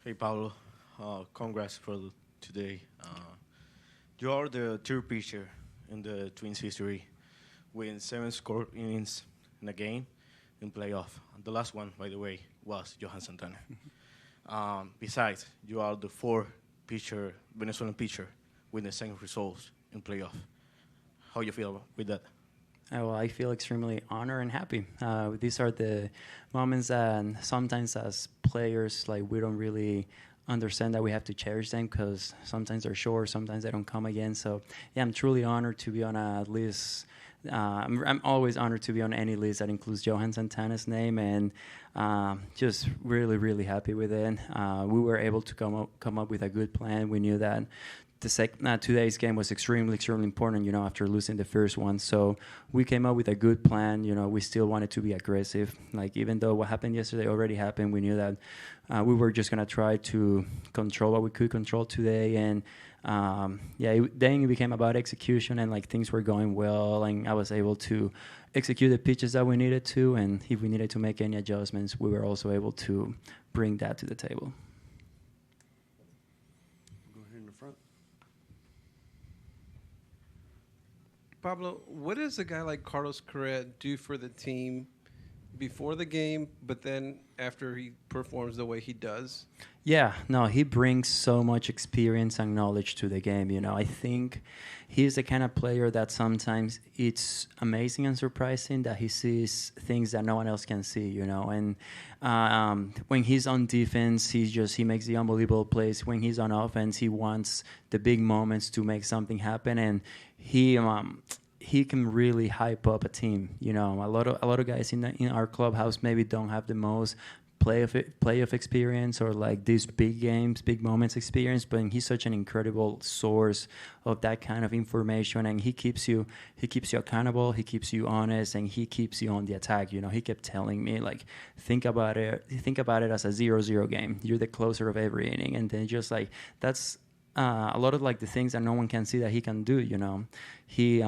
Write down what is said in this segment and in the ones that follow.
Hey Pablo, congrats for today. You are the third pitcher in the Twins history, with 7 score innings in a game in playoff. The last one, by the way, was Johan Santana. Besides, you are the fourth pitcher, Venezuelan pitcher, with the same results in playoff. How you feel with that? Well, I feel extremely honored and happy. These are the moments that sometimes as players, like we don't really understand that we have to cherish them because sometimes they're short, sometimes they don't come again. So yeah, I'm truly honored to be on a list. I'm always honored to be on any list that includes Johan Santana's name, and just really, really happy with it. We were able to come up with a good plan. We knew that today's game was extremely, extremely important, after losing the first one. So we came up with a good plan. We still wanted to be aggressive. Like, even though what happened yesterday already happened, we knew that we were just going to try to control what we could control today. And then it became about execution, and like things were going well, and I was able to execute the pitches that we needed to. And if we needed to make any adjustments, we were also able to bring that to the table. Go here in the front. Pablo, what does a guy like Carlos Correa do for the team before the game, but then after he performs the way he does? Yeah, no, he brings so much experience and knowledge to the game. I think he's the kind of player that sometimes it's amazing and surprising that he sees things that no one else can see. And when he's on defense, he makes the unbelievable plays. When he's on offense, he wants the big moments to make something happen, and he can really hype up a team. A lot of guys in our clubhouse maybe don't have the most playoff experience or like these big games, big moments experience, but he's such an incredible source of that kind of information, and he keeps you accountable, he keeps you honest, and he keeps you on the attack. He kept telling me, like, think about it as a 0-0 game. You're the closer of every inning, and then just like that's a lot of like the things that no one can see that he can do. He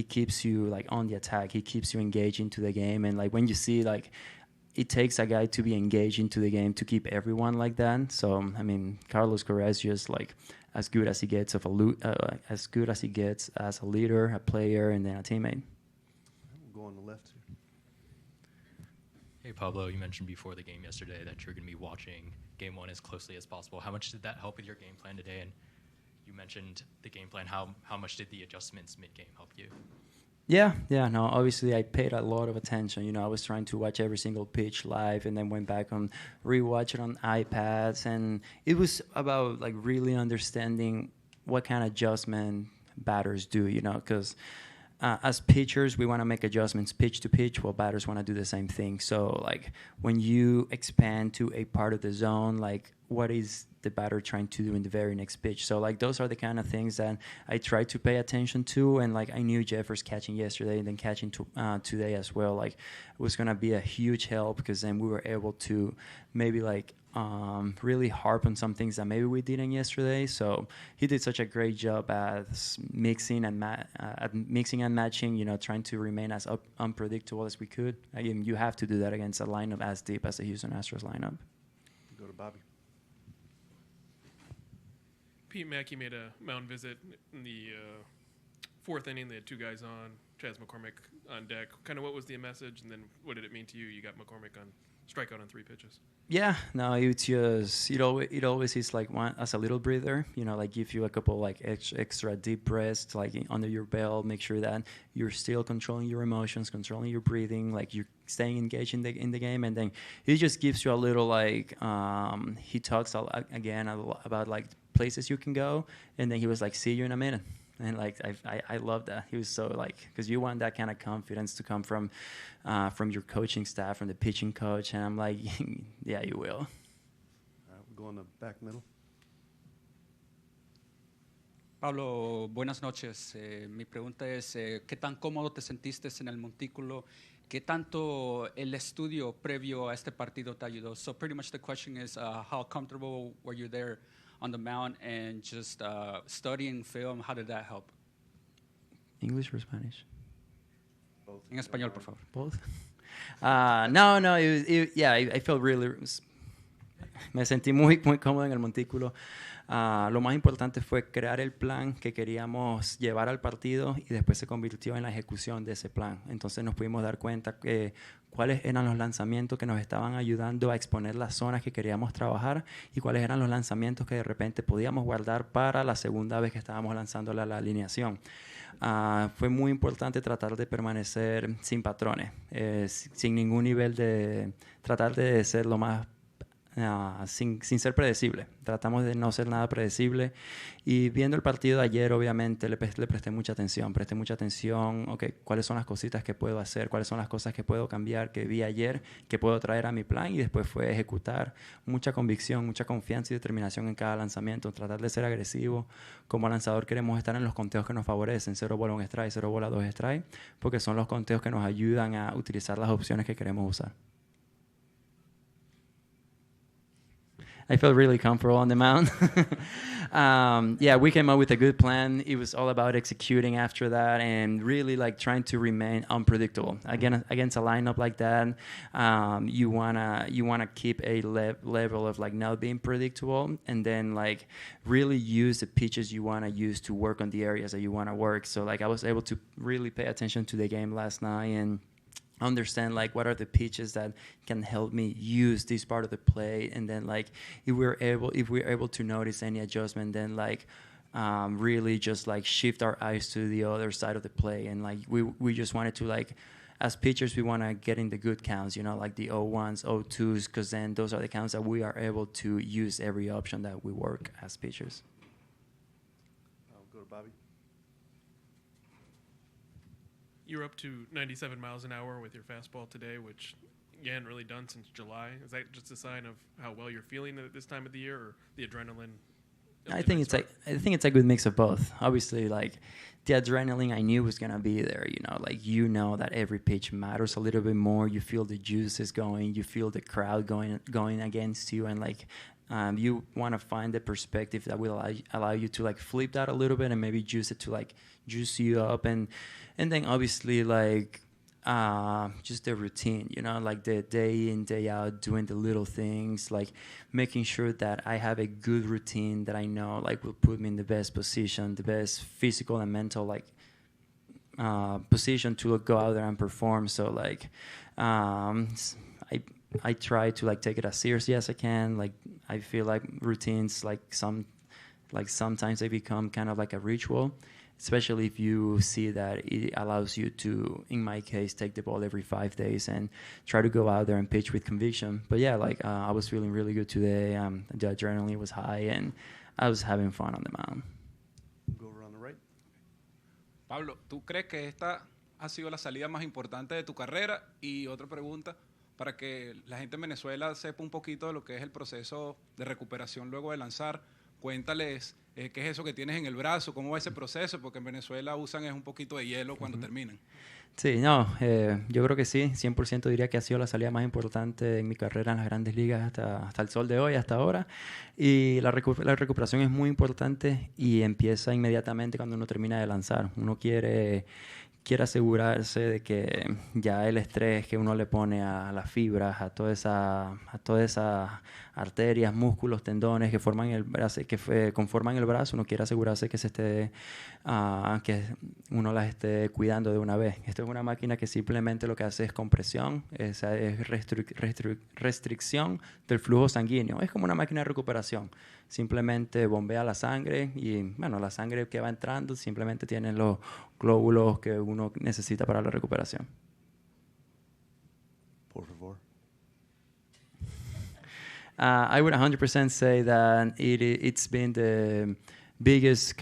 keeps you like on the attack. He keeps you engaged into the game, and like when you see like it takes a guy to be engaged into the game to keep everyone like that. So I mean, Carlos Correa is just like as good as he gets as a leader, a player, and then a teammate. We'll go on the left here. Hey, Pablo, you mentioned before the game yesterday that you're going to be watching Game 1 as closely as possible. How much did that help with your game plan today? And you mentioned the game plan. How much did the adjustments mid-game help you? Yeah, no, obviously I paid a lot of attention. I was trying to watch every single pitch live, and then went back and rewatch it on iPads. And it was about like really understanding what kind of adjustment batters do, because as pitchers, we want to make adjustments pitch to pitch, while batters want to do the same thing. So like when you expand to a part of the zone, like what is the batter trying to do in the very next pitch? So like those are the kind of things that I try to pay attention to. And like I knew Jeffers catching yesterday and then catching today as well, like it was going to be a huge help, because then we were able to maybe like really harp on some things that maybe we didn't yesterday. So he did such a great job at mixing and matching, trying to remain as unpredictable as we could. Again, you have to do that against a lineup as deep as the Houston Astros lineup. Go to Bobby. Pete Mackey made a mound visit in the fourth inning. They had two guys on, Chas McCormick on deck. Kind of what was the message, and then what did it mean to you? You got McCormick on strikeout on 3 pitches. Yeah, no, it's just it always is like one as a little breather, like give you a couple like extra deep breaths like under your belt, make sure that you're still controlling your emotions, controlling your breathing, like you're staying engaged in the game, and then he just gives you a little like he talks again about like places you can go, and then he was like, see you in a minute. And like I love that. He was so like, because you want that kind of confidence to come from your coaching staff, from the pitching coach, and I'm like, yeah, you will. All right, we'll go on the back middle. Pablo, buenas noches. Mi pregunta es, ¿qué tan cómodo te sentiste en el montículo? ¿Qué tanto el estudio previo a este partido te ayudó? So pretty much the question is, how comfortable were you there on the mound, and just studying film, how did that help? English or Spanish? Both. En español, por favor. Both. No. I felt really. me sentí muy, muy cómodo en el montículo. Lo más importante fue crear el plan que queríamos llevar al partido y después se convirtió en la ejecución de ese plan. Entonces nos pudimos dar cuenta que cuáles eran los lanzamientos que nos estaban ayudando a exponer las zonas que queríamos trabajar y cuáles eran los lanzamientos que de repente podíamos guardar para la segunda vez que estábamos lanzando la alineación. Fue muy importante tratar de permanecer sin patrones, sin ningún nivel de... tratar de ser lo más... sin ser predecible. Tratamos de no ser nada predecible. Y viendo el partido de ayer, obviamente, le presté mucha atención. Presté mucha atención, cuáles son las cositas que puedo hacer, cuáles son las cosas que puedo cambiar, que vi ayer, que puedo traer a mi plan. Y después fue ejecutar mucha convicción, mucha confianza y determinación en cada lanzamiento. Tratar de ser agresivo. Como lanzador queremos estar en los conteos que nos favorecen. 0 bola 1 strike, 0 bola 2 strike. Porque son los conteos que nos ayudan a utilizar las opciones que queremos usar. I felt really comfortable on the mound. Yeah, we came up with a good plan. It was all about executing after that and really like trying to remain unpredictable. Again, against a lineup like that, you wanna keep a level of like not being predictable, and then like really use the pitches you wanna use to work on the areas that you wanna work. So like I was able to really pay attention to the game last night and understand like what are the pitches that can help me use this part of the play, and then like if we're able to notice any adjustment, then like really just like shift our eyes to the other side of the play. And like we just wanted to like, as pitchers, we want to get in the good counts, like the 0-1s, 0-2s, because then those are the counts that we are able to use every option that we work as pitchers. I'll go to Bobby. You're up to 97 miles an hour with your fastball today, which you hadn't really done since July. Is that just a sign of how well you're feeling at this time of the year, or the adrenaline? I think it's a good mix of both. Obviously, like the adrenaline I knew was gonna be there. That every pitch matters a little bit more. You feel the juices going. You feel the crowd going against you, and like you want to find the perspective that will allow you to like flip that a little bit and maybe juice it to like juice you up, and then obviously like just the routine, like the day in, day out, doing the little things, like making sure that I have a good routine that I know like will put me in the best position, the best physical and mental like position to go out there and perform. So like I try to like take it as seriously as I can. Like I feel like routines sometimes they become kind of like a ritual, especially if you see that it allows you to, in my case, take the ball every 5 days and try to go out there and pitch with conviction. But yeah, like I was feeling really good today. The adrenaline was high and I was having fun on the mound. Go over on the right. Pablo, ¿tú crees que esta ha sido la salida más importante de tu carrera? Y otra pregunta, para que la gente en Venezuela sepa un poquito de lo que es el proceso de recuperación luego de lanzar. Cuéntales qué es eso que tienes en el brazo, cómo va ese proceso, porque en Venezuela usan es un poquito de hielo cuando terminan. Sí, no, yo creo que sí, 100% diría que ha sido la salida más importante en mi carrera en las grandes ligas hasta el sol de hoy, hasta ahora. Y la recuperación es muy importante y empieza inmediatamente cuando uno termina de lanzar. Uno quiere asegurarse de que ya el estrés que uno le pone a las fibras, a todas esas arterias, músculos, tendones que forman el brazo, conforman el brazo, uno quiere asegurarse que que uno las esté cuidando de una vez. Esto es una máquina que simplemente lo que hace es compresión, es restricción del flujo sanguíneo. Es como una máquina de recuperación. Simplemente bombea la sangre y, bueno, la sangre que va entrando simplemente tiene los glóbulos que uno necesita para la recuperación. Por favor. I would 100% say that it's been the biggest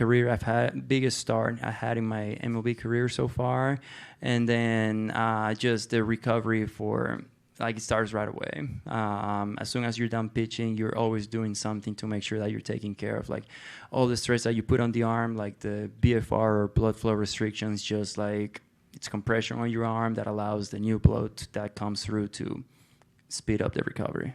start I had in my MLB career so far, and then just the recovery it starts right away. As soon as you're done pitching, you're always doing something to make sure that you're taking care of like all the stress that you put on the arm, like the BFR or blood flow restrictions, just like it's compression on your arm that allows the new blood that comes through to speed up the recovery.